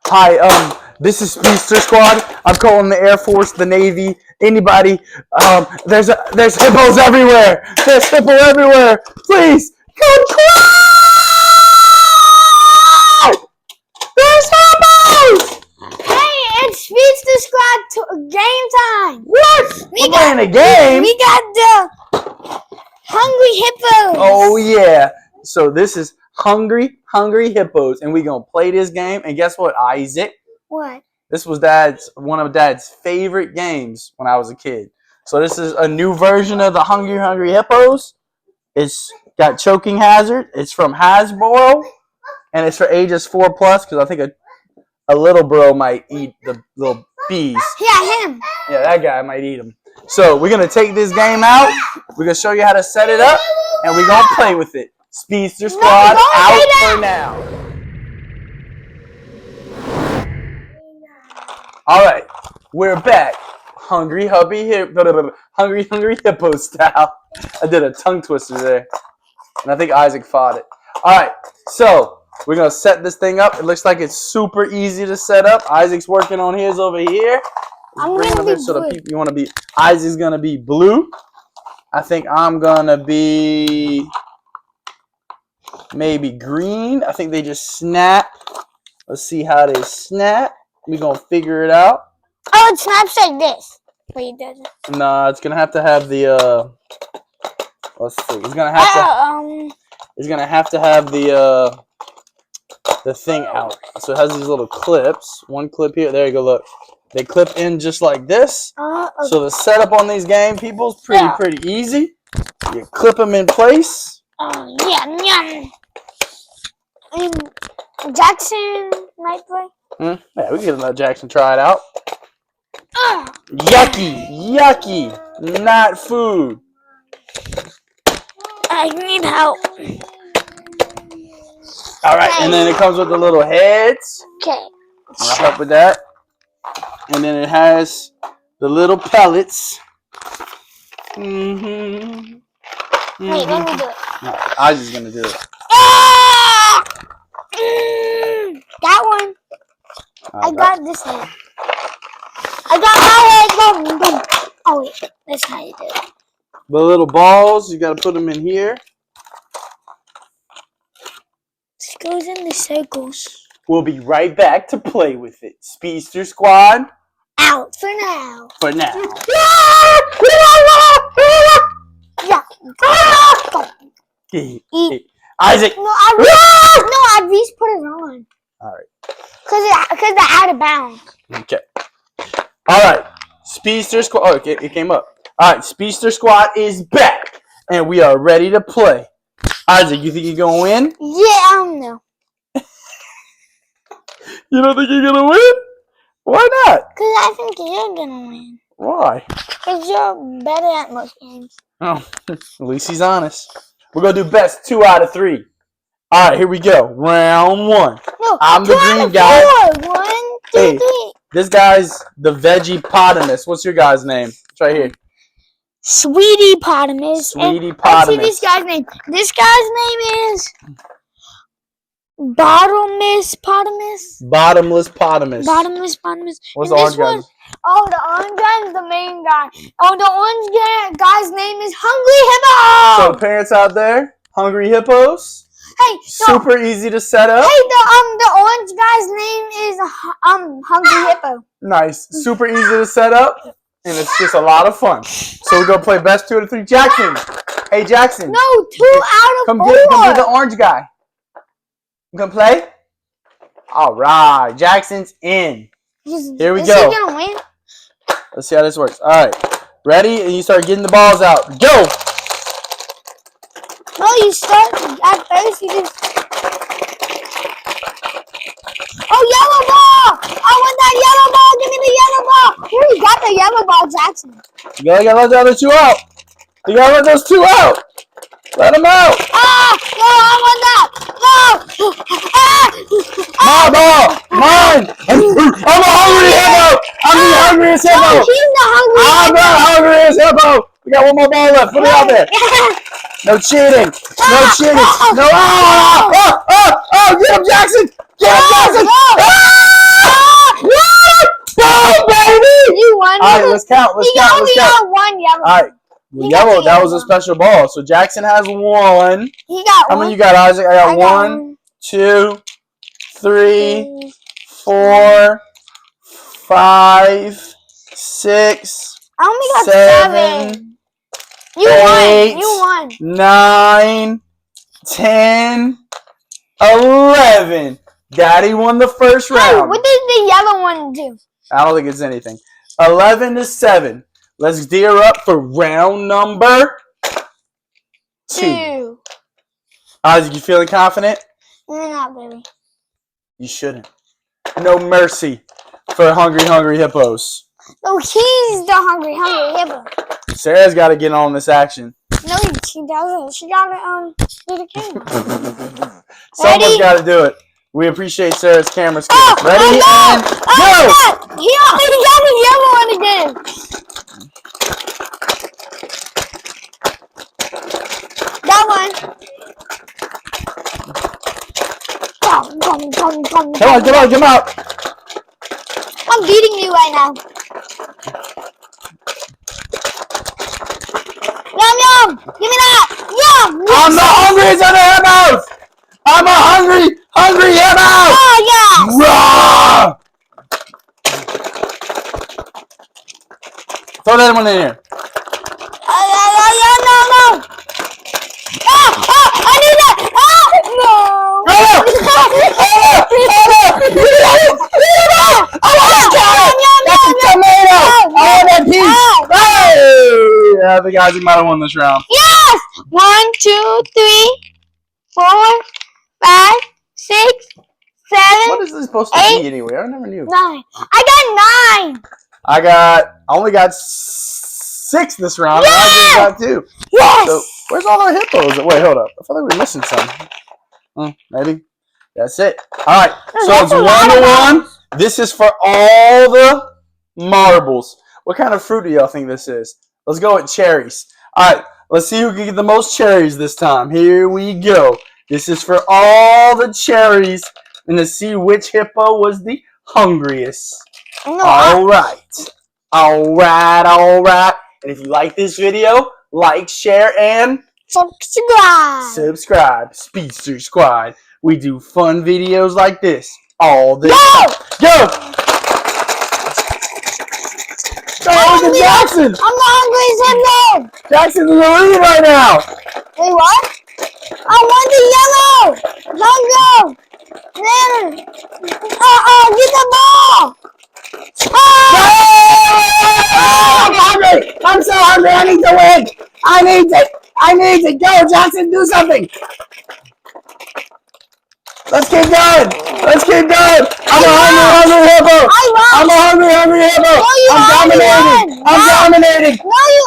Hi, this is Speedster Squad. I'm calling the Air Force, the Navy, anybody. There's hippos everywhere. There's hippo everywhere. Please, come cry! There's hippos! Hey, it's Speedster Squad game time. What? We're playing a game? We got the Hungry Hippos. Oh, yeah. So this is Hungry Hippos, and we're going to play this game. And guess what, Isaac? What? This was one of Dad's favorite games when I was a kid. So this is a new version of the Hungry Hippos. It's got choking hazard. It's from Hasbro, and it's for ages 4+, because I think a little bro might eat the little bees. Yeah, him. Yeah, that guy might eat them. So we're going to take this game out. We're going to show you how to set it up, and we're going to play with it. Speedster Squad out for now. All right, we're back. Hungry Hippo style. I did a tongue twister there, and I think Isaac fought it. All right, so we're gonna set this thing up. It looks like it's super easy to set up. Isaac's working on his over here. I'm gonna be so blue. the people you want to be. Isaac's gonna be blue. I think I'm gonna be maybe green. I think they just snap. Let's see how they snap. We're gonna figure it out. Oh, it snaps like this. Wait, it doesn't. Nah, it's gonna have to have the let's see. It's gonna have to it's gonna have to have the thing out. So it has these little clips. One clip here. There you go, look. They clip in just like this. Okay. So the setup on these game, people, is pretty easy. You clip them in place. Oh, yeah. Jackson might play. Yeah, we can let Jackson try it out. Yucky, not food. I need help. All right, and then it comes with the little heads. Okay. I'll help with that. And then it has the little pellets. Wait, let me do it. No, I'm just gonna do it. That one. I got this head. I got my head. Boom. Oh wait, that's how you do it. The little balls, you gotta put them in here. This goes in the circles. We'll be right back to play with it. Speedster Squad. Out for now. For now. Yeah. Isaac. No, I just put it on. All right. Cause they're out of bounds. Okay. All right. Speedster Squad. Oh, it came up. All right. Speedster Squad is back, and we are ready to play. Isaac, you think you're gonna win? Yeah, I don't know. You don't think you're gonna win? Why not? Cause I think you're gonna win. Why? Cause you're better at most games. Oh, at least he's honest. We're gonna do best 2 out of 3. All right, here we go. Round 1. No, I'm the green guy. 4. 1, 2, Hey, 3. this guy's the veggie-potamus. What's your guy's name? It's right here. Sweetie Potamus. Sweetie Let's Potamus. see this guy's name. This guy's name is Bottomless Potamus. Bottomless Potamus. Bottomless Potamus. What's And the this orange guy? Oh, the orange guy is the main guy. Oh, the orange guy's name is Hungry Hippo. So parents out there, Hungry Hippos. Hey, Super easy to set up. Hey, the orange guy's name is Hungry Hippo. Nice. Super easy to set up. And it's just a lot of fun. So we're going to play best 2 out of 3. Jackson. Hey, Jackson. No, 2 out of 4. Come get the orange guy. You going to play? All right. Jackson's in. Here we go. Is he going to win? Let's see how this works. All right. Ready? And you start getting the balls out. Go. No, you start at first. You just. Oh, yellow ball! I want that yellow ball. Give me the yellow ball. Here, you got the yellow ball, Jackson. You gotta let the other 2 out. You gotta let those 2 out. Let them out. No, I want that. No. My ball. Mine. I'm a hungry hippo. I'm the hungriest hippo. No, he's the hungry I'm the hungriest hippo. We got 1 more ball left. Put it out there. No cheating. No cheating. No. Oh, get him, Jackson. Get him, Jackson. count. Let's He count. only Let's count. got one yellow. All right. He got Yellow. the That was a yellow. special ball. So Jackson has 1. He got How one. many you got, Isaac? I got I got 1, 2, 3, 4, 5, 6, I only got 7. 7. You 8, won. You won. 9, 10, 11. Daddy won the first Hey, round. what did the yellow one do? I don't think it's anything. 11-7. Let's gear up for round number 2. Isaac, you feeling confident? You're not, baby. You shouldn't. No mercy for hungry hippos. Oh, he's the hungry hippo. Sarah's got to get on this action. No, she doesn't. She gotta do the camera. Someone's got to do it. We appreciate Sarah's camera skills. Oh, Ready and go! Oh, he only got the yellow one again. That one. Come out. I'm beating you right now. Yum, yum. Give me that. Yum. I'm the hungriest of the hippos. I'm a hungry hippo. Oh, yeah. Rah! Throw that one in here. No. I need that. No. That's a tomato. I want that piece. Hey! Yeah, the guys who might have won this round. Yes. 1, 2, 3, 4, 5, 6, 7. What is this supposed to be anyway? I never knew. 9. I got 9. I only got 6 this round. Yes! And I just got 2. Yes. So where's all our hippos? Wait, hold up. I feel like we're missing some. Maybe. That's it. All right. So That's it's 1-1. This is for all the marbles. What kind of fruit do y'all think this is? Let's go with cherries. All right. Let's see who can get the most cherries this time. Here we go. This is for all the cherries. And to see which hippo was the hungriest. No, All right. And if you like this video, like, share, and subscribe. Speedster Squad. We do fun videos like this all the time. Go! Oh, look at Jackson! I'm the hungriest hippo. Jackson's in the lead right now. Wait, what? I want the yellow. Don't go. Get the ball. I'm hungry. I'm so hungry. I need to win. I need to go. Jackson, do something. Let's keep going. I'm a hungry hippo. I'm a hungry hippo. No, I'm dominating. No, you